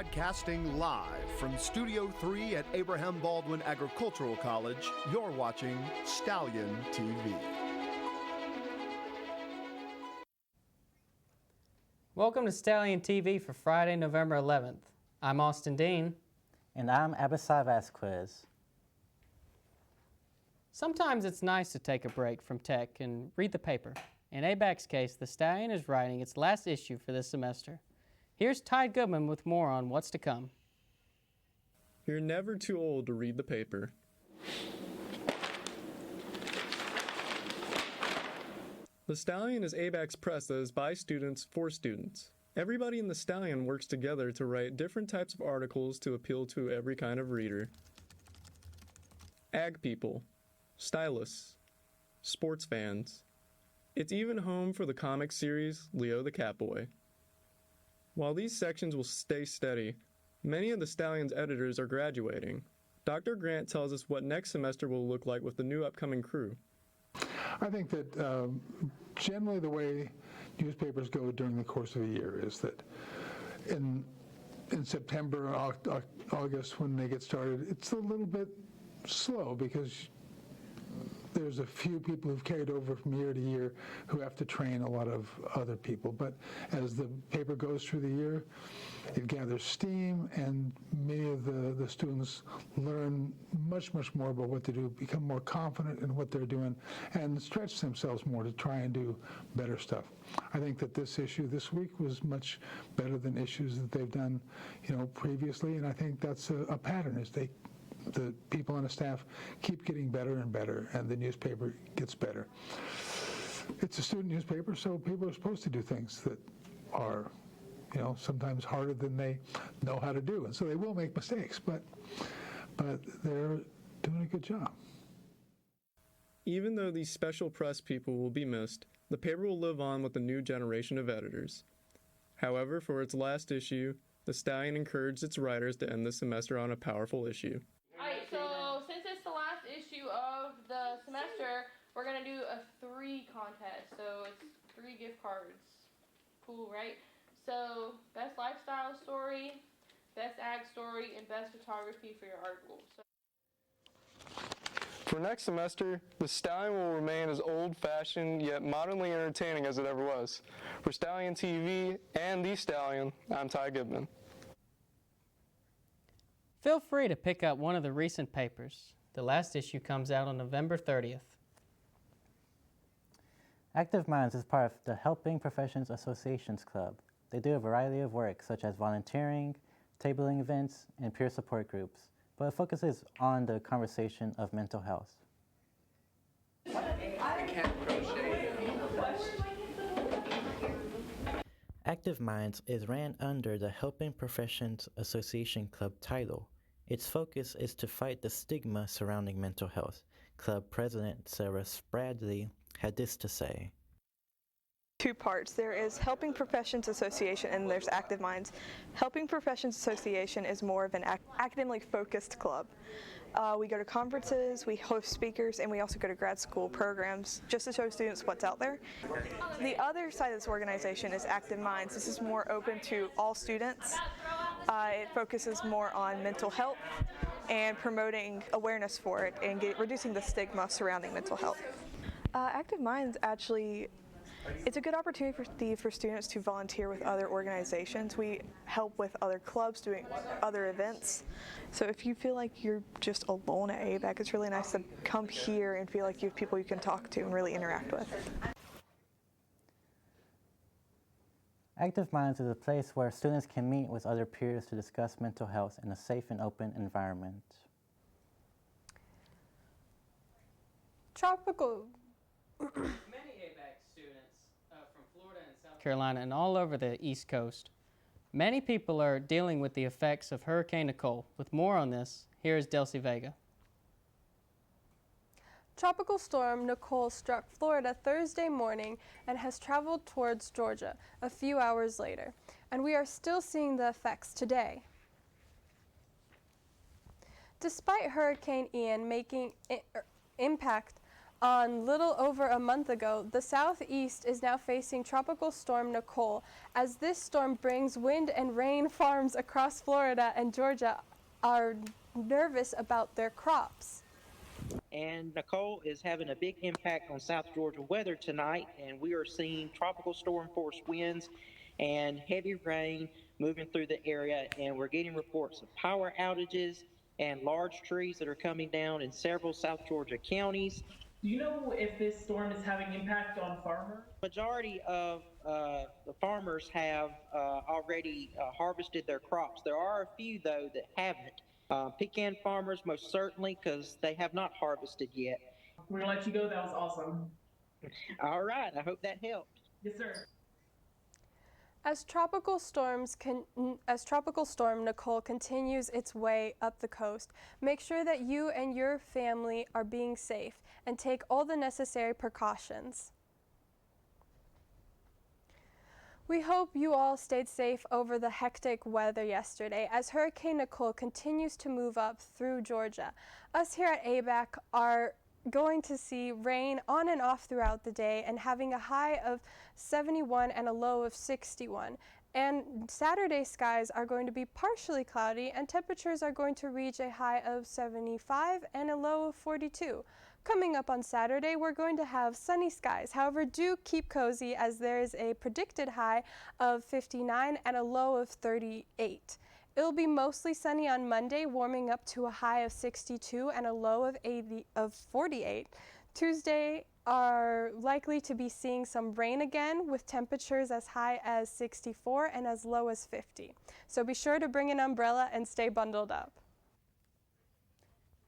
Broadcasting live from Studio 3 at Abraham Baldwin Agricultural College, you're watching Stallion TV. Welcome to Stallion TV for Friday, November 11th. I'm Austin Dean. And I'm Abisai Vasquez. Sometimes it's nice to take a break from tech and read the paper. In ABAC's case, the Stallion is writing its last issue for this semester. Here's Ty Goodman with more on what's to come. You're never too old to read the paper. The Stallion is ABAC's press that is by students for students. Everybody in the Stallion works together to write different types of articles to appeal to every kind of reader. Ag people, stylists, sports fans. It's even home for the comic series Leo the Catboy. While these sections will stay steady, many of the Stallion's editors are graduating. Dr. Grant tells us what next semester will look like with the new upcoming crew. I think that generally the way newspapers go during the course of a year is that in September, August, when they get started, it's a little bit slow because there's a few people who've carried over from year to year who have to train a lot of other people. But as the paper goes through the year, it gathers steam, and many of the students learn much more about what to do, become more confident in what they're doing, and stretch themselves more to try and do better stuff. I think that this issue this week was much better than issues that they've done, previously, and I think that's a pattern. Is the people on the staff keep getting better and better, and the newspaper gets better. It's a student newspaper, so people are supposed to do things that are, sometimes harder than they know how to do, and so they will make mistakes, but they're doing a good job. Even though these special press people will be missed, the paper will live on with a new generation of editors. However, for its last issue, the Stallion encouraged its writers to end the semester on a powerful issue. Alright, so since it's the last issue of the semester, we're going to do a 3 contest. So it's 3 gift cards. Cool, right? So, best lifestyle story, best ag story, and best photography for your article. For next semester, the Stallion will remain as old-fashioned yet modernly entertaining as it ever was. For Stallion TV and The Stallion, I'm Ty Goodman. Feel free to pick up one of the recent papers. The last issue comes out on November 30th. Active Minds is part of the Helping Professions Associations Club. They do a variety of work, such as volunteering, tabling events, and peer support groups, but it focuses on the conversation of mental health. Active Minds is ran under the Helping Professions Association Club title. Its focus is to fight the stigma surrounding mental health. Club President Sarah Spradley had this to say. 2 parts. There is Helping Professions Association and there's Active Minds. Helping Professions Association is more of an academically focused club. We go to conferences, we host speakers, and we also go to grad school programs just to show students what's out there. The other side of this organization is Active Minds. This is more open to all students. It focuses more on mental health and promoting awareness for it and reducing the stigma surrounding mental health. Active Minds actually, it's a good opportunity for students to volunteer with other organizations. We help with other clubs, doing other events. So if you feel like you're just alone at ABAC, it's really nice to come here and feel like you have people you can talk to and really interact with. Active Minds is a place where students can meet with other peers to discuss mental health in a safe and open environment. Tropical. Many ABAC students from Florida and South Carolina and all over the East Coast. Many people are dealing with the effects of Hurricane Nicole. With more on this, here is Delcy Vega. Tropical storm Nicole struck Florida Thursday morning and has traveled towards Georgia a few hours later, and we are still seeing the effects today. Despite Hurricane Ian making impact On little over a month ago, the southeast is now facing Tropical Storm Nicole, as this storm brings wind and rain. Farms across Florida and Georgia are nervous about their crops. And Nicole is having a big impact on South Georgia weather tonight, and we are seeing tropical storm force winds and heavy rain moving through the area, and we're getting reports of power outages and large trees that are coming down in several South Georgia counties. Do you know if this storm is having impact on farmers? Majority of the farmers have already harvested their crops. There are a few, though, that haven't. Pecan farmers, most certainly, because they have not harvested yet. We're gonna let you go. That was awesome. All right, I hope that helped. Yes, sir. As Tropical Storm Nicole continues its way up the coast, make sure that you and your family are being safe and take all the necessary precautions. We hope you all stayed safe over the hectic weather yesterday as Hurricane Nicole continues to move up through Georgia. Us here at ABAC are going to see rain on and off throughout the day and having a high of 71 and a low of 61. And Saturday skies are going to be partially cloudy and temperatures are going to reach a high of 75 and a low of 42. Coming up on Saturday, we're going to have sunny skies. However, do keep cozy as there is a predicted high of 59 and a low of 38. It'll be mostly sunny on Monday, warming up to a high of 62 and a low of 48. Tuesday are likely to be seeing some rain again with temperatures as high as 64 and as low as 50. So be sure to bring an umbrella and stay bundled up.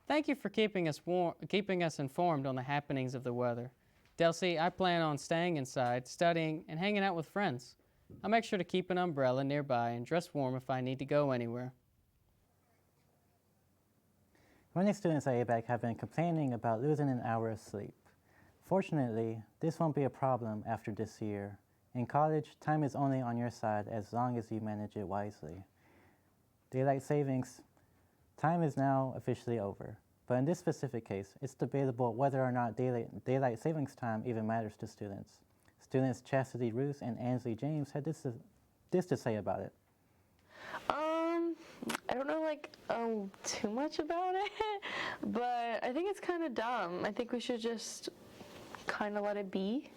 Thank you for keeping us informed on the happenings of the weather. Delcy, I plan on staying inside, studying, and hanging out with friends. I'll make sure to keep an umbrella nearby and dress warm if I need to go anywhere. Many students at ABAC have been complaining about losing an hour of sleep. Fortunately, this won't be a problem after this year. In college, time is only on your side as long as you manage it wisely. Daylight savings time is now officially over, but in this specific case, it's debatable whether or not daylight savings time even matters to students. Students Chastity Roos and Ansley James had this to say about it. I don't know too much about it, but I think it's kind of dumb. I think we should just kind of let it be.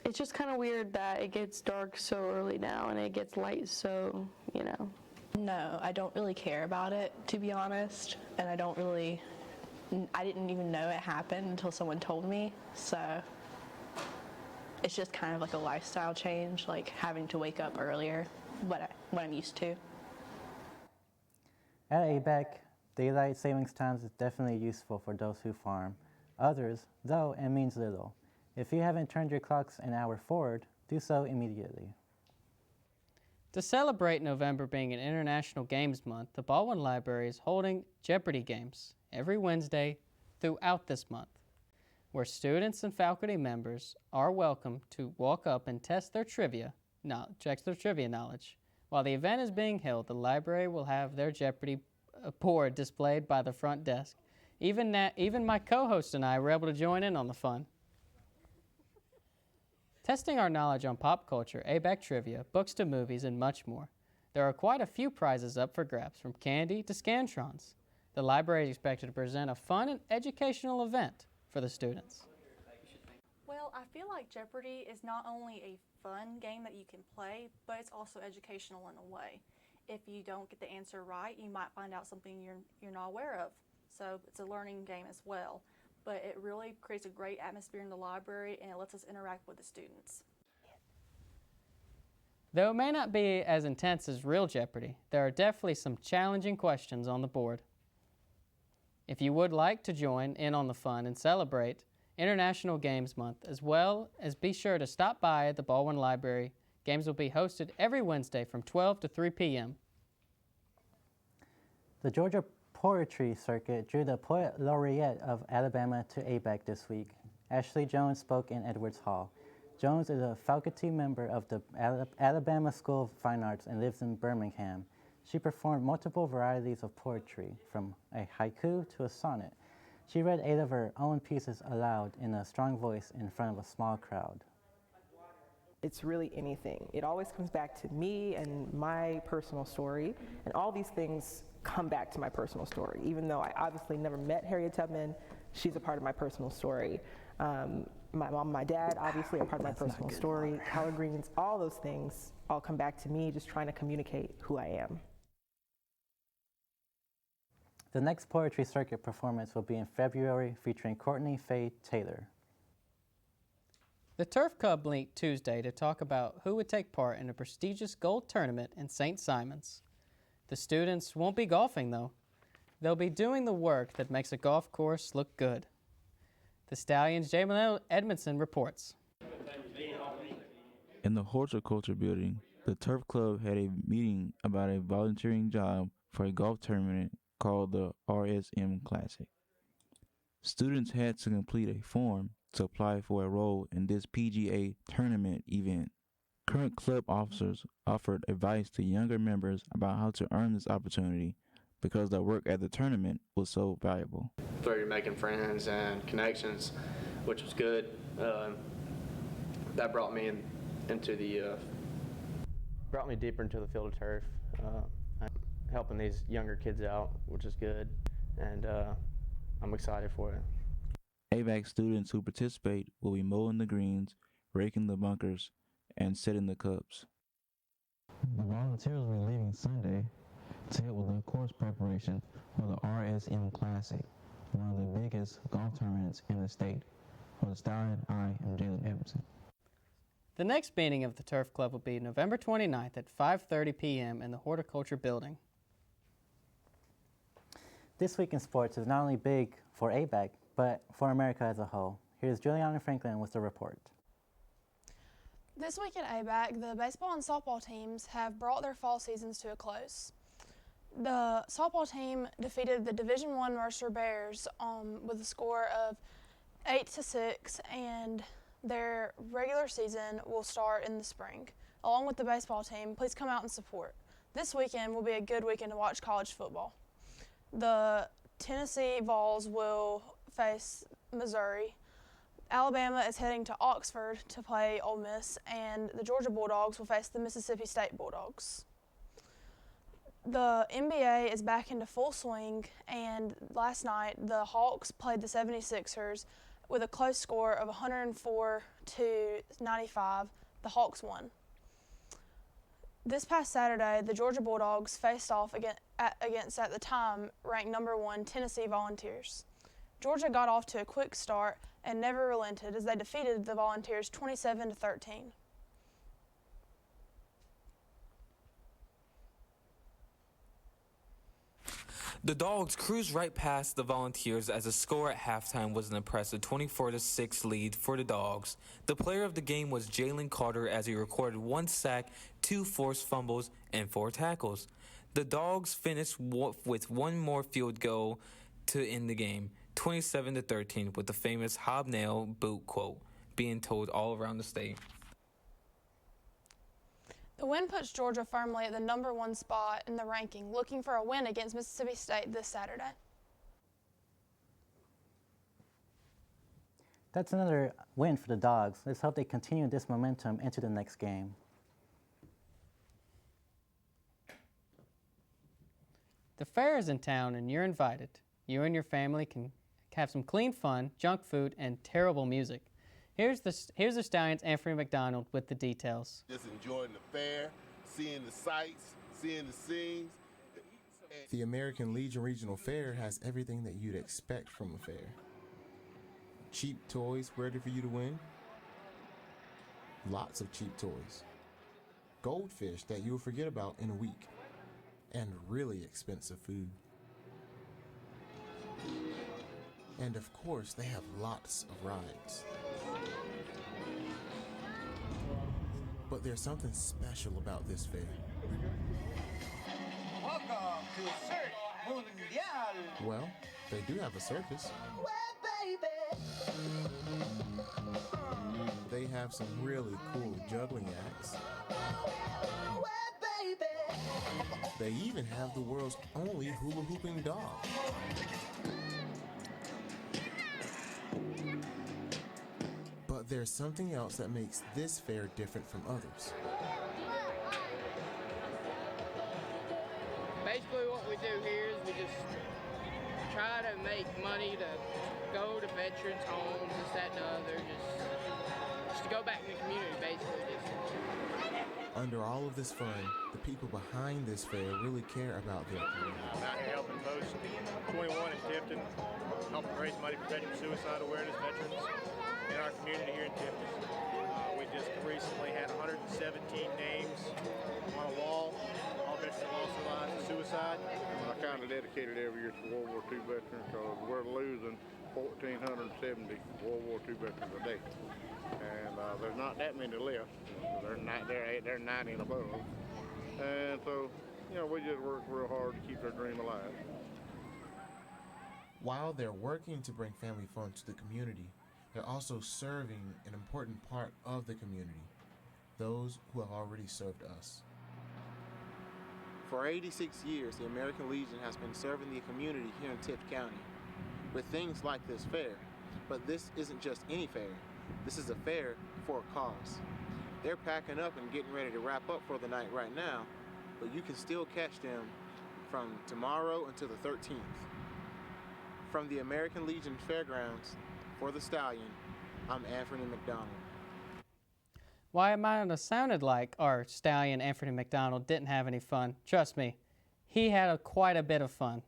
It's just kind of weird that it gets dark so early now and it gets light so, No, I don't really care about it, to be honest, and I didn't even know it happened until someone told me, so it's just kind of like a lifestyle change, like having to wake up earlier, what I'm used to. At ABAC, daylight savings times is definitely useful for those who farm. Others, though, it means little. If you haven't turned your clocks an hour forward, do so immediately. To celebrate November being an International Games Month, the Baldwin Library is holding Jeopardy games every Wednesday throughout this month, where students and faculty members are welcome to walk up and test their trivia knowledge. While the event is being held, the library will have their Jeopardy board displayed by the front desk. Even my co-host and I were able to join in on the fun. Testing our knowledge on pop culture, ABAC trivia, books to movies, and much more. There are quite a few prizes up for grabs, from candy to Scantrons. The library is expected to present a fun and educational event for the students. Well, I feel like Jeopardy is not only a fun game that you can play, but it's also educational in a way. If you don't get the answer right, you might find out something you're not aware of. So it's a learning game as well. But it really creates a great atmosphere in the library and it lets us interact with the students. Though it may not be as intense as real Jeopardy, there are definitely some challenging questions on the board. If you would like to join in on the fun and celebrate International Games Month, as well as be sure to stop by at the Baldwin Library. Games will be hosted every Wednesday from 12 to 3 p.m. The Georgia Poetry Circuit drew the Poet Laureate of Alabama to ABAC this week. Ashley Jones spoke in Edwards Hall. Jones is a faculty member of the Alabama School of Fine Arts and lives in Birmingham. She performed multiple varieties of poetry, from a haiku to a sonnet. She read 8 of her own pieces aloud in a strong voice in front of a small crowd. It's really anything. It always comes back to me and my personal story, and all these things come back to my personal story. Even though I obviously never met Harriet Tubman, she's a part of my personal story. My mom and my dad obviously are part of my personal story. Collard greens, all those things all come back to me just trying to communicate who I am. The next Poetry Circuit performance will be in February, featuring Courtney Faye Taylor. The Turf Club linked Tuesday to talk about who would take part in a prestigious gold tournament in St. Simons. The students won't be golfing, though. They'll be doing the work that makes a golf course look good. The Stallion's Jalen Edmondson reports. In the Horticulture Building, the Turf Club had a meeting about a volunteering job for a golf tournament called the RSM Classic. Students had to complete a form to apply for a role in this PGA tournament event. Current club officers offered advice to younger members about how to earn this opportunity because their work at the tournament was so valuable. Started making friends and connections, which was good. That brought me brought me deeper into the field of turf, helping these younger kids out, which is good, and I'm excited for it. AVAC students who participate will be mowing the greens, raking the bunkers, and setting the cups. The volunteers will be leaving Sunday to help with the course preparation for the RSM Classic, one of the biggest golf tournaments in the state. For the Stallion, I am Jalen Edmondson. The next meeting of the Turf Club will be November 29th at 5:30 p.m. in the Horticulture Building. This week in sports is not only big for ABAC, but for America as a whole. Here's Juliana Franklin with the report. This week at ABAC, the baseball and softball teams have brought their fall seasons to a close. The softball team defeated the Division I Mercer Bears with a score of 8-6, and their regular season will start in the spring. Along with the baseball team, please come out and support. This weekend will be a good weekend to watch college football. The Tennessee Vols will face Missouri. Alabama is heading to Oxford to play Ole Miss, and the Georgia Bulldogs will face the Mississippi State Bulldogs. The NBA is back into full swing, and last night the Hawks played the 76ers with a close score of 104-95. The Hawks won. This past Saturday, the Georgia Bulldogs faced off against, at the time, ranked number 1 Tennessee Volunteers. Georgia got off to a quick start and never relented as they defeated the Volunteers 27-13. The Dogs cruised right past the Volunteers as the score at halftime was an impressive 24-6 lead for the Dogs. The player of the game was Jalen Carter as he recorded 1 sack, 2 forced fumbles, and 4 tackles. The Dogs finished with one more field goal to end the game, 27-13, with the famous hobnail boot quote being told all around the state. The win puts Georgia firmly at the number 1 spot in the ranking, looking for a win against Mississippi State this Saturday. That's another win for the Dogs. Let's hope they continue this momentum into the next game. The fair is in town and you're invited. You and your family can have some clean fun, junk food, and terrible music. Here's the Stallions' Anthony McDonald with the details. Just enjoying the fair, seeing the sights, seeing the scenes. The American Legion Regional Fair has everything that you'd expect from a fair. Cheap toys ready for you to win. Lots of cheap toys. Goldfish that you'll forget about in a week. And really expensive food. And of course, they have lots of rides. But there's something special about this fair. Welcome to Cirque Mundial. Well, they do have a circus. They have some really cool juggling acts. They even have the world's only hula hooping dog. But there's something else that makes this fair different from others. Basically what we do here is we just try to make money to go to veterans' homes, this, that, and the other, just to go back in the community, basically. Under all of this fun, the people behind this fair really care about their community. I'm out here helping Post 21 in Tifton, helping raise money for veteran suicide awareness veterans in our community here in Tifton. We just recently had 117 names on a wall, all veterans lost their lives to suicide. I kind of dedicated every year to World War II veterans because we're losing 1,470 World War II veterans a day. And there's not that many left. They're 90 and above. And so, you know, we just work real hard to keep their dream alive. While they're working to bring family fun to the community, they're also serving an important part of the community, those who have already served us. For 86 years, the American Legion has been serving the community here in Tift County with things like this fair. But this isn't just any fair. This is a fair for a cause. They're packing up and getting ready to wrap up for the night right now, but you can still catch them from tomorrow until the 13th. From the American Legion Fairgrounds, for the Stallion, I'm Anthony McDonald. Why it might have sounded like our stallion, Anthony McDonald, didn't have any fun. Trust me, he had quite a bit of fun.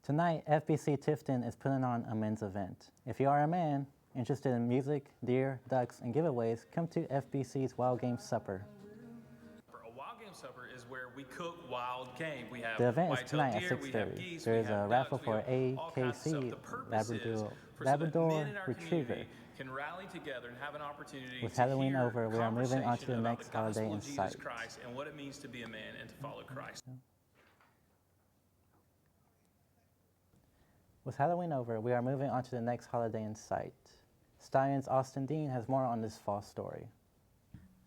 Tonight, FBC Tifton is putting on a men's event. If you are a man interested in music, deer, ducks, and giveaways, come to FBC's Wild Game Supper. A wild game supper is where we cook wild game. We have The event is white-tailed tonight at deer, we have 6:30. geese, There we is a have raffle ducks, for we have all kinds of stuff. AKC The purpose is Labrador for so that men Labrador in our Retriever. community can rally together and have an opportunity With to Halloween hear over, we are moving on to the conversation about next the holiday gospel in of Jesus sight. Christ and what it means to be a man and to follow Christ. With Halloween over, we are moving on to the next holiday in sight. Stallion's Austin Dean has more on this fall story.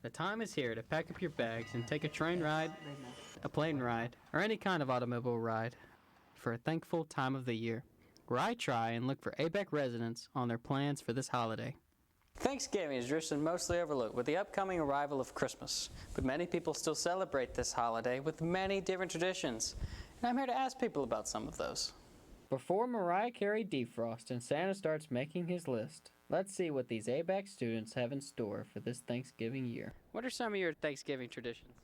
The time is here to pack up your bags and take a train ride, a plane ride, or any kind of automobile ride for a thankful time of the year, where I try and look for ABEC residents on their plans for this holiday. Thanksgiving is drifting mostly overlooked with the upcoming arrival of Christmas, but many people still celebrate this holiday with many different traditions, and I'm here to ask people about some of those. Before Mariah Carey defrosts and Santa starts making his list, let's see what these ABAC students have in store for this Thanksgiving year. What are some of your Thanksgiving traditions?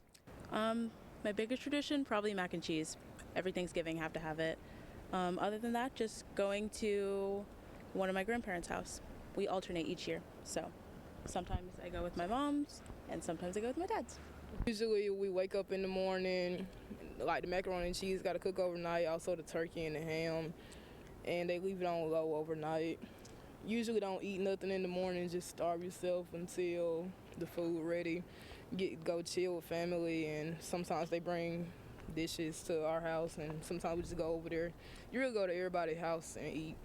My biggest tradition, probably mac and cheese. Every Thanksgiving, have to have it. Other than that, just going to one of my grandparents' house. We alternate each year, so sometimes I go with my mom's, and sometimes I go with my dad's. Usually we wake up in the morning, like the macaroni and cheese got to cook overnight, also the turkey and the ham, and they leave it on low overnight. Usually don't eat nothing in the morning, just starve yourself until the food ready. Go chill with family, and sometimes they bring dishes to our house, and sometimes we just go over there. You really go to everybody's house and eat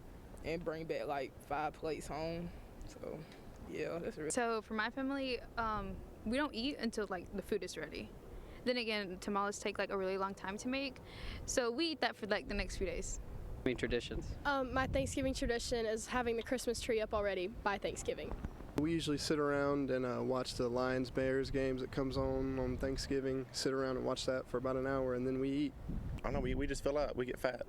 and bring back like 5 plates home. So yeah, that's really. So for my family, we don't eat until like the food is ready. Then again, tamales take like a really long time to make, so we eat that for like the next few days. Traditions. My Thanksgiving tradition is having the Christmas tree up already by Thanksgiving. We usually sit around and watch the Lions-Bears games that comes on Thanksgiving, sit around and watch that for about an hour, and then we eat. I don't know, we just fill up, we get fat.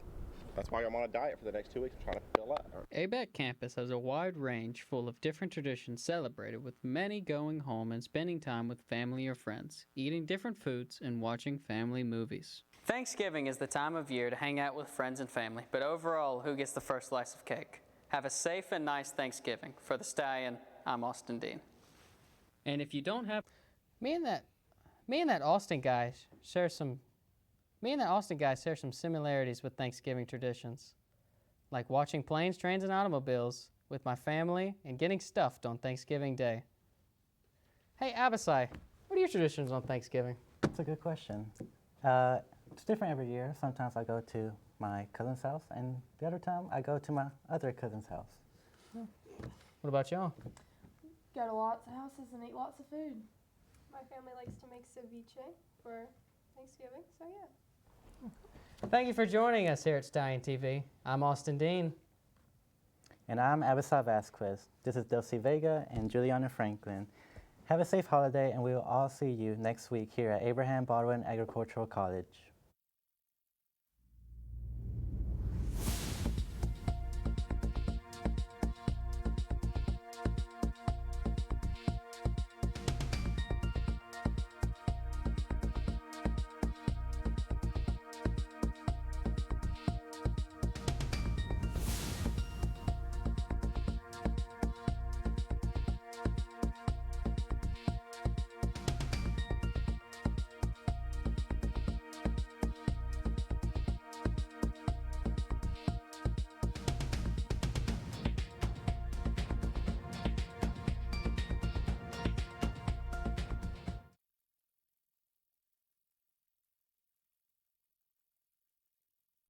That's why I'm on a diet for the next 2 weeks. I'm trying to fill up. ABAC campus has a wide range full of different traditions celebrated, with many going home and spending time with family or friends, eating different foods, and watching family movies. Thanksgiving is the time of year to hang out with friends and family, but overall, who gets the first slice of cake? Have a safe and nice Thanksgiving. For the Stallion, I'm Austin Dean. And if you don't have... Me and that Austin guy share some similarities with Thanksgiving traditions, like watching planes, trains, and automobiles with my family and getting stuffed on Thanksgiving Day. Hey, Abasai, what are your traditions on Thanksgiving? That's a good question. It's different every year. Sometimes I go to my cousin's house, and the other time I go to my other cousin's house. What about y'all? Go to lots of houses and eat lots of food. My family likes to make ceviche for Thanksgiving, so yeah. Thank you for joining us here at Stallion TV. I'm Austin Dean. And I'm Abisai Vasquez. This is Delcy Vega and Juliana Franklin. Have a safe holiday, and we will all see you next week here at Abraham Baldwin Agricultural College.